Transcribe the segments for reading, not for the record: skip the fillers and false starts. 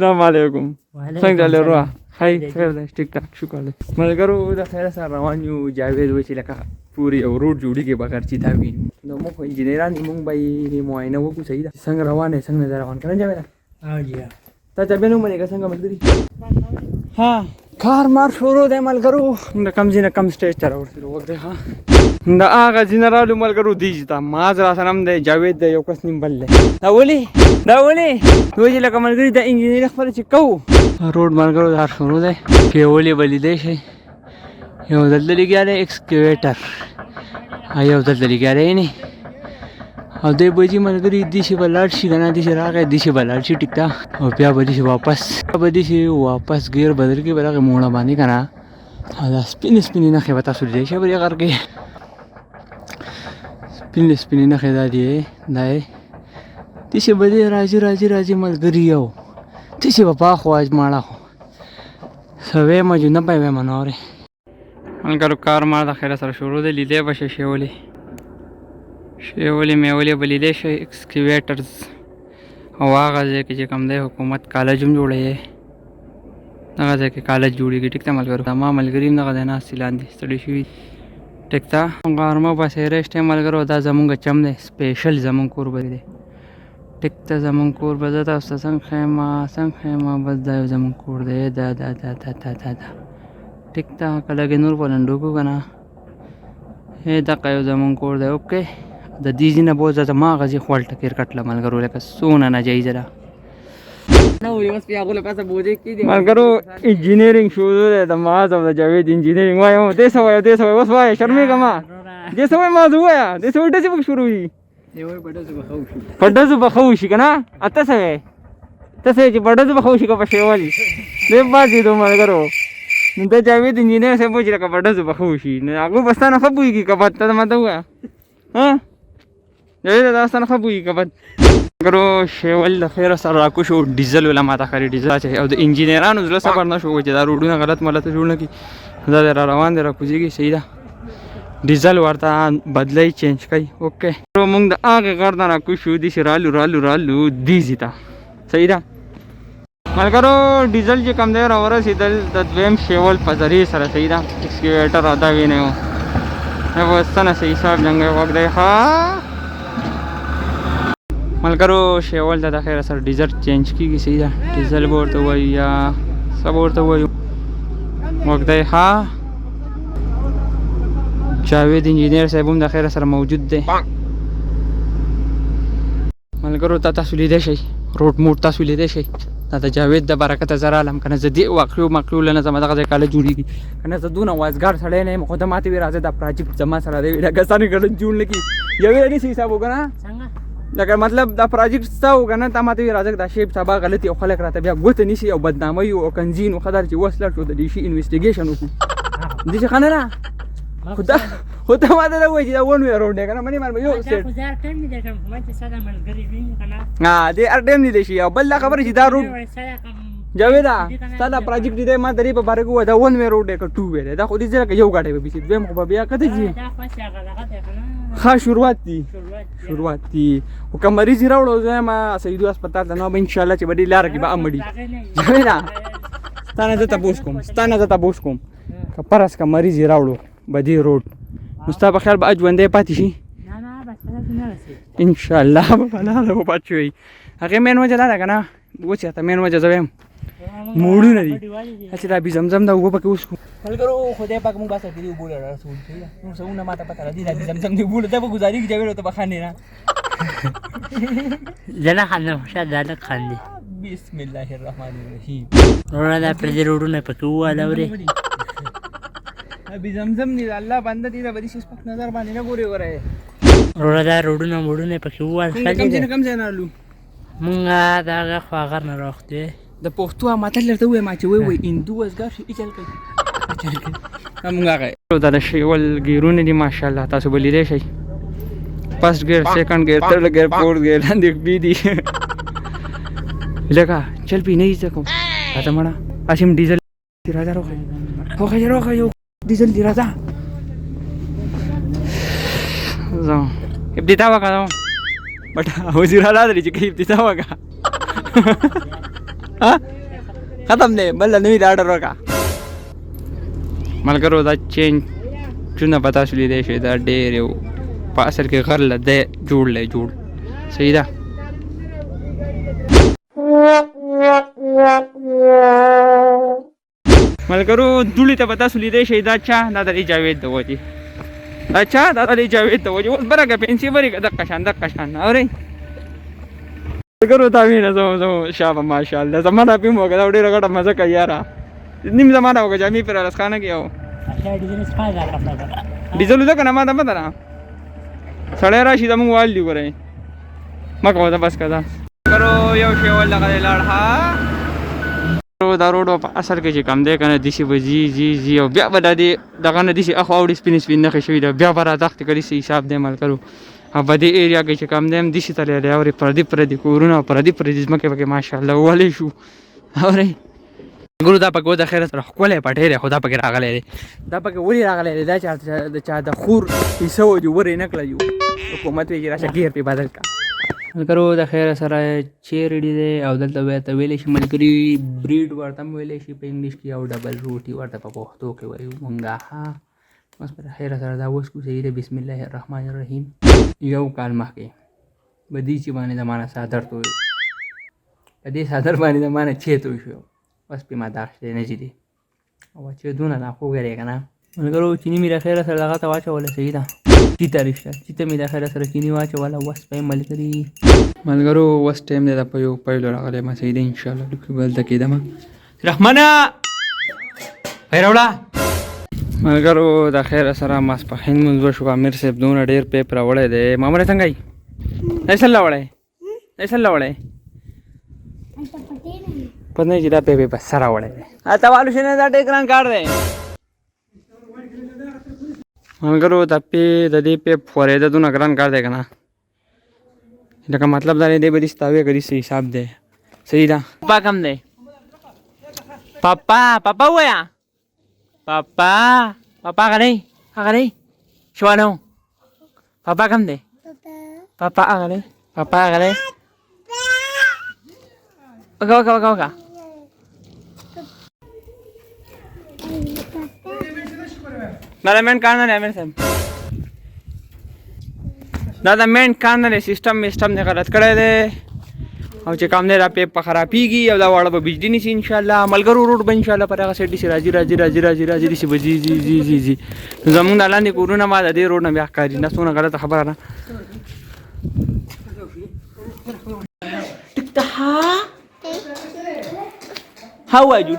السلام علیکم څنګه چل روح خیر خیر دی ټیک ټاک شکر دی ملګرو د خیر سره روان یو جاوید و چې لکه پورې یو روډ جوړېږي بغیر چې دا وینو نو موږ خو انجینران یو موږ به یې معاینه وکړو صحیح ده څنګه روان دی څنګه نه روان که نه جاویده تا چا بیا نه ومنې که څنګه ملګري ها کار مار شروع دی ملګرو د کم ځای نه کم سټیج ته راورسېدو وګورئ ها د هغه ځینه رالو ملګرو دی چې تا ماز را سره هم دی جاوید دی یو کس نیم بل دی دا ولې دوی چې لکه ملګري د انجینري خپله چې کوو روډ ملګرو دا شروع دی پیولې به لیدی شئ یو دلته لګیا دی ایکسکیویټر یو دلته لګیا دی نه او دی به ځي ملګري داسې به لاړ شي که نه داسې راغی داسې به لاړ شي ټیک ده او بیا به داسې واپس ګیر بدل کړي به دغې موړه باندې که نه او دا سپینې سپینې نښې به تاسو لیدی شئ په دې غر کې سپینې نښې دا دی داسې به دی راځي ملګري یو داسې به پاخوا ماړه خو څه ویمه جو نه به یې ویمه نه اورې ملګرو کار ما د خیره سره شروع دی لیدی به شئ شیولې میولې به لیدی شئ ایکسکیویټرز او هغه ځای کې چې کوم دی حکومت کالج هم جوړوي دغه ځای کې کالج جوړېږي ټیک ده ملګرو ما ملګري هم دغه ځای ناستې لاندې ستړي شوي ټیک ده غرمه بس ریسټ دی ملګرو دا زمونږ چم دی سپیشل زمونږ کور به دی ټیک ته زمونږ کور به زه تاسو ته څنګه ښیم بس دا یو زمونږ کور دی دا ټیک ته که لږې نور په لنډو کړو که نه دغه یو زمونږ کور دی اوکې د دې ځینه به زه زما هغه ځای خوړ ټکېر کټله ملګرو لکه څونه ناجایزه ده ملګرو انجینرینګ شروع دی د معاذ او د جاوید انجینرینګ وایم دې څه وایه اوس وایه شرمېږه ما دې څه وایه ما زه ووایه دې څه وایه ډزې پکې شروع وي په ډزو به ښه وشي که نه ته څه وایې چې په ډزو به ښه وشي که په شیوالي دې پاڅېدو ملګرو نو د جاوید انجینر صاحب وایي چې لکه په ډزو به ښه وشي نو هغوی به ستا نه ښه پوهېږي که بد ته ماته ووایه جاوید دا ستا نه ښه پوهېږي که بد ملګرو شیول د خیره سره راکوش او ډیزل وله ماته ښکاري ډیزل اچوي او د انجینرانو زړه صبر نه شو چې دا روډونه غلط ملته جوړ نه کړي دا دی را روان دی را کوزېږي صحیح ده ډیزل ورته بدلی چینج کوي اوکې موږ د هغې غر نه راکوز شو داسې رالو دې ځي ته صحیح ده ملګرو ډیزل چې کوم دی راورسېدل د دویم شیول په ذریعې سره صحیح ده ایکسکیویټر دا وینی و اوس څه نه صحیح صاحب جنګی غوږ دی ښه ملګرو شیول ته د خیره سره ډیزل چینج کېږي صحیح ده ډیزل به ورته وایو یا څه به ورته وایو غوږ دی ښه جاوید انجینر صاحب هم د خیره سره موجود دی ملګرو ته تاسو لیدی شئ روډ موډ تاسو لیدی شئ دا د جاوید د برکته زه رالم که نه زه دې واقعو له نه ځم دغه ځای کالج جوړېږي که نه زه دونه وازګار سړی نه یم خو ته ماته وایي راځه دا پراجیکټ زما سره دی لکه ستانې کالج جوړ نه کړي یوې نیسي حساب وکړه لکه مطلب دا پراجیکټ ستا و که نه تا ماته وایي راځه دا شی سبا غلطي او خلک راته بیا ګوته نیسي او بدناموي او کنځین او خدار چې اوس لاړ شو د دې شي انویسټیګیشن وکړو داسې ښه نه ده خو ته ماته نه وایي چې دا ون وی روډ دی که نه منې مال یو سټ دې هر ټایم لیدی شي او بل دا خبره چې دا روډ جاویده ستا دا پراجیکټ دی ما د دې په باره کې ووایه دا ون وی روډ دی که ټو وی دی دا خو دې ځای لکه یو ګاډی به بیسي دویم خو به بیا کته ځي ښه شروعات دي خو که مریض یې راوړو زه یم سیدو هسپتال ته نو به انشاءالله چې به دې لاره کې به مړي جاویده ستا نه زه تپوس کوم که فرض که مریض یې راوړو به دې روډ نو ستا په خیال به ژوندی پاتې شي انشاءالله به په لاره به پاتې شوی هغې مین وجه دا ده که نه اوس چې ته مین وجه زه وایم موړونه دي هسې دا بي زمزم دا اوبه پکې وڅښو ملګرو خدای پاک موږ بس دې اوبو له رسول نور څهونه ماته پته لري دا بي زمزم دې اوبو له ته به ګزارېږي جاوید ورته به خاندې نه زه نه خاندم شاید دا لږ خاندي بسم الله الرحمن الرحیم وروره دا پردي روډونه پکې وواله اورې بي زمزم دې د الله بنده دې د بدې شي سپک نظر باندې نه ګورې وره وروره دا روډونه موډونه پکې وواله کم ځای نه رالو مونږ دغه خوا غر نه راوختې د پښتو متل درته ووایم چې وایي هندو وزګار شي چل کوي همغه هغه دا د شیول ګیرونه دي ماشاءالله تاسو به لیدی شئ فرست ګیر سیکنډ ګیر تھرډ ګیر فورث ګیر لاندې بي دي لکه چل پی نه یې کوم راځه مړه اسیم ډیزل راځه روخه یو ډیزل دی راځه زه ابتدا وکړم بټ وزیر حالات لري چې کې ابتدا وکړه ها ختم دی بل نوی دا آرډر وکړه ملګرو دا چینج چونه پتا شو لیدی شي دا ډېر یو په اصل کې غر له دی جوړ صحیح ده ملګرو دوړې ته به تاسو لیدی شئ دا چا دا د جاوید د وجې دا چا دا د جاوید د وجې اوس برګه پنسي برګه دقه شان اورئ ملګرو دا وینه زمو شابه ماشاءالله زمانه پې مو وکړه دا ډېره ګټه مزه کوي یاره نیم زمانه وکړه جامې پرې رسخانه کې او ډیزل ده که نه ما ته پته نه سړی راشي زموږ وال دي ګورئ مه کوه ته بس که ده ملګرو یو شی ول دغه دی لاړ ها دا روډ په اصل کې چې کم دی که نه داسې به ځي او بیا به دا دې دغه نه داسې اخوا اوړي سپین نښې شوي ده بیا به راتښتې که داسې حساب دی ملګرو او په دې ایریا کې چې کم دی هم داسې تللی اورې پردي کورونه او پردي ځمکې پکې ماشاءالله ولی شو اورئ ملګرو دا پکې د خیره سره ښکلی پټی دی خو دا پکې راغلی دی دا پکې ولې راغلی دی دا چا د خور حصه و چې ور یې نه کړی یو حکومت وایي چې راشه ګیر پې بدل کړه ملګرو د خیره سره چیرډي دی او دلته ورته ویلی شي ملګري بریډ ورته هم ویلی شي په انګلیش کې او ډبل روټي ورته په پښتو کې وایو مونږ ها بس په خیره سره دا اوس کو صحیح دی بسم الله الرحمن الرحیم یو کال مخکې بدی چې باندې زمانه صادر تو په دې صادر باندې زمانه چیت شو بس په ما داخله نه جدي او چې دونه نه خو غره کنه ملګرو چینی میرا خیره سره لغه تا واچوله صحیح ده تی تاریخ چې ته میرا خیره سره چینی واچوله وس په ملګرو وس ټایم دی دا په یو پایلو راغلی ما صحیح ده ان شاء الله لکه بل تکیدم رحمانه خیروړه ملګرو د خیره سره ماسپښین مونځ وشو امیر صاحب دونه ډېر پیپ راوړی دی مامره څنګه یې ایسل راوړی پته نه چې دا پیپ یې بس راوړی دی ته والو شنه دا ډېر ګران کار دی ملګرو د دې پیپ خورېده دونه ګران کار دی که نه لکه مطلب دا دی به دې ستاوې که دې حساب دی صحیح ده پاپا کم دی پاپا ووایه پاپا هغه دی شوانو پاپا کم دی پاپا هغه دی وکړه دا د مین کار نه دی امیر صاحب دا د مین کار نه دی سیسټم دی غلط کړی دی او چې کام دی دا پیپ په خرابېږي او دا واړه به بجلي نیسي انشاءالله ملګرو روډ به انشاءالله پر هغه سایډ داسې راځي داسې به ځي نو زمونږ دا لاندې کورونه ما د دې روډ نه بیا ښکاري نه څونه غلطه خبره ده ټیک ته How are you?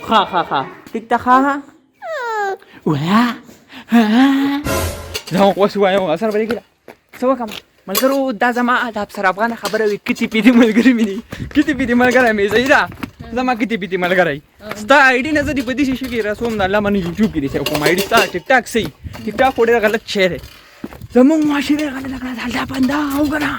ها ټیک ته ویا زه اوس وایم سره به دې کړه څه وکړم ملګرو دا زما د افسر افغان خبره وي کتې پیتې ملګري مې دي کتې پیتې ملګری مې صحیح ده زما کتې پیتې ملګری ستا آی ډي نه زه دې په داسې شي کې رسوم د الله باندې یوټیوب کې دې صحیح کوم آی ډي ستا ټیک ټاک صحیح ټیک ټاک خو ډېر غلط شی دی زموږ معاشرې غلطه کړه د الله بنده وګڼه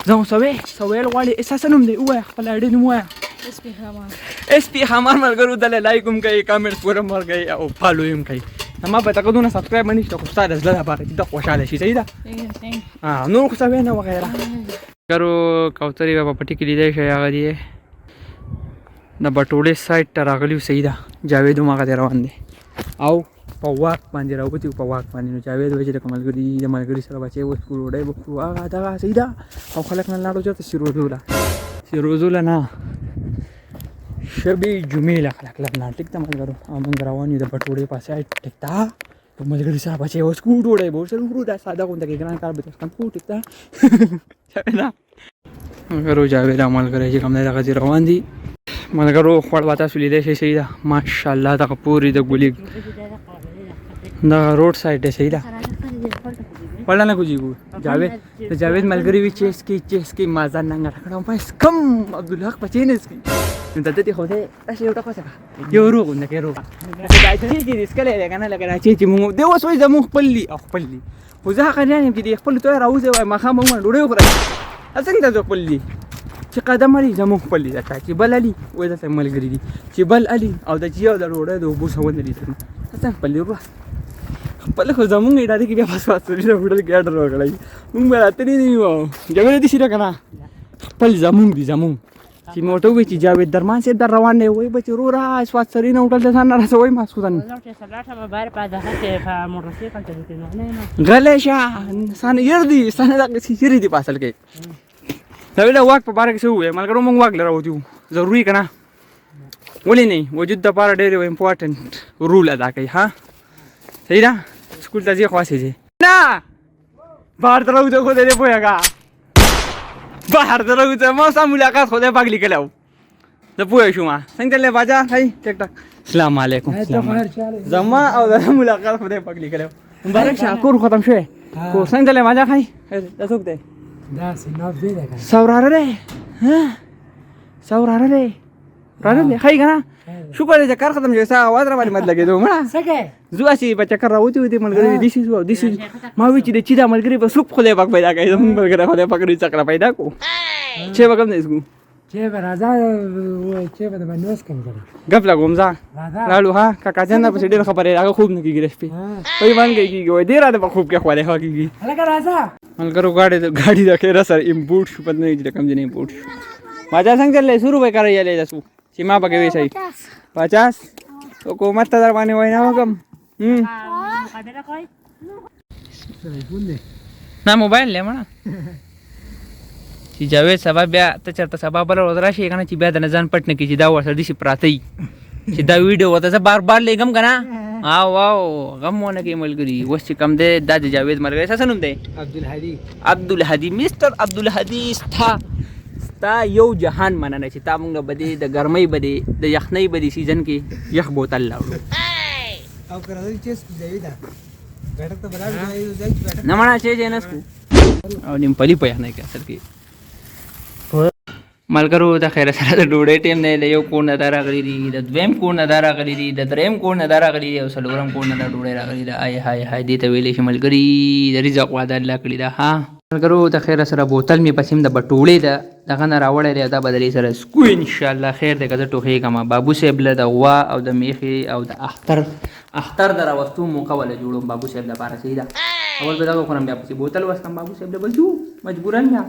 زه سویل غواړي اساسه نوم دی ووایه خپل آی ډي نوم ووایه اس پی حمار ملګرو دله لایک هم کوي کامنټس پوره هم ورکوي او فالو یې هم کوي ما به تقدونه سبسکرایب باندې شته خو ستا د زړه لپاره چې ته خوشحاله شي صحیح ده نور خو څه وینه وغیره ملګرو کوترې به په پټي کې لیدی شئ هغه دی د بټوړې سایډ ته راغلي صحیح ده جاوید هم هغه دی روان دی او په واک باندې راوتي په واک باندې نو جاوید وایي چې د ملګري سره بچی وسکو ډوډۍ وکړو هغه دغه صحیح ده او خلک نه لاړو چېرته شیروزوله نه شبي جمعې له خلک لاړ ټیک ده ملګرو او موږ روان یو د بټوړې په سایډ ټیک ده په ملګري سره بچی وسکو ډوډۍ به ورسره وخورو دا ساده غونډه کې ګران کار به درته کوو ټیک ده ملګرو جاوید او ملګری چې کوم دی دغه روان دي ملګرو خوړ به تاسو لیدی شئ صحیح ده ماشاءالله دغه پورې د ګلي دغه روډ سایډ دی صحیح ده ولا نه کوجیګو جاوید ملګری وی چیس کی مازه ننګ راکړم پس کم عبدالحق پچینس کی نو دته خو دې تاسو یو ټکو څه یو روغ نه کې روغ دا چې ریسکله لګنه لګرا چې مو د اوس وې زمو خپللی خو زه هغه نه چې خپل توې راوځي وای ما خامو ما ډوډۍ وخورم څنګه ته خپللی چې قدم لري زمو خپللی دا چې بل علي وې د ملګری دي چې بل علي او د جیو د ډوډۍ د وبو سو نه دي څنګه خپللی روح خپل خو زمونږ ادارې کې بیا پاسپورټ وړل کې اډر وکړای موږ راته نه نیو جګړه دي شي کنه خپل زمونږ چې مې ورته وویل چې جاوید درمان صاحب در روان دی وایي بچې وروره اسوات سرین هوټل ته ځان نه رسوئ ماسخوتن غلی شه ستانه ير دي ستانه دغسې چیرې دي په اصل کې دا ویله واک په باره کې څه ووایه ملګرو موږ واک له راوتي وو ضروري که نه ولې نه وجود دپاره ډېر یو امپورټنټ رول ادا کوي ها صحیح ده سکول ته ځې خواستې ځې نه بهر ته راوځه خو دی پوهېږه بهر ته راوځه ما ستا ملاقات خدای پاک لیکلی و زه پوه شوم څنګه تللی باچا ښایي ټیک ټاک السلام علیکم زما او د ملاقات خدای پاک لیکلی و مبارک شه کور ختم شوی کور څنګه تللی باچا ښایي دا څوک دی سوراره دی سوراره دی راره دی ښایي که نه شکر دی چې کار ختم شوی ستا اواز را باندې مت لګېدو مړه زه هسې په چکر راوتي وو دې ملګري داسې شو او داسې ما وایي چې د چې دا ملګري به څوک خدای پاک پیدا کوي زمونږ ملګری خدای پاک رزق را پیدا کړو چې به کوم دی سکو ګپ لګوم ځه لاړو ها کاکا جان نه پسې ډېر خبرې هغه خوب نه کېږي رشپې وایي باندې کېږي وایي دې راته په خوب کې خولې ښه کېږي ملګرو ګاډي د خیره سره امپورټ شو پته نه وي چې د کوم ځای نه امپورټ شو باچا څنګه چللی 100 روپۍ کرایه لیده سو چې ما پکې وایي صحیح 50 حکومت ته در باندې وینا وکړم نه موبایل دی مړه چې جاوید سبا بیا ته چېرته سبا بله ورځ راشي که نه چې بیا د نه ځان پټ نه کړي چې دا ورسره داسې پراته وي چې دا ویډیو ورته زه بار بار لیږم که نه او غم ونه کوي ملګري اوس چې کم دی دا د جاوید ملګری څه نوم دی عبدالهادي مستر عبدالهادي ستا یو جهان مننه چې تا موږ له بدې د ګرمۍ بدې د یخنۍ بدې سیزن کې یخ بوتل راوړو نه مړه چې نه څکو او نیمپلي په یخنۍ کې اصل کې ملګرو د خیره سره د ډوډۍ ټیم دی د یو کور نه دا راغلي دي د دویم کور نه دا راغلي دي د دریم کور نه دا راغلي دي او څلورم کور نه دا ډوډۍ راغلي ده آی های های دې ته ویلی شي ملګري د رزق وعده الله کړې ده ها ملګرو د خیره سره بوتل مې پسې د بټوړې ده دغه نه راوړی دی دا به د دې سره سکو انشاءالله خیر دی که زه ټوخېږم بابو صاحب له د غوا او د میښې او د اختر د راوستو موقع وله جوړوم بابو صاحب لپاره صحیح ده اول به دغه وخورم بیا پسې بوتل وڅښم بابو صاحب له بل جوړ مجبورا یا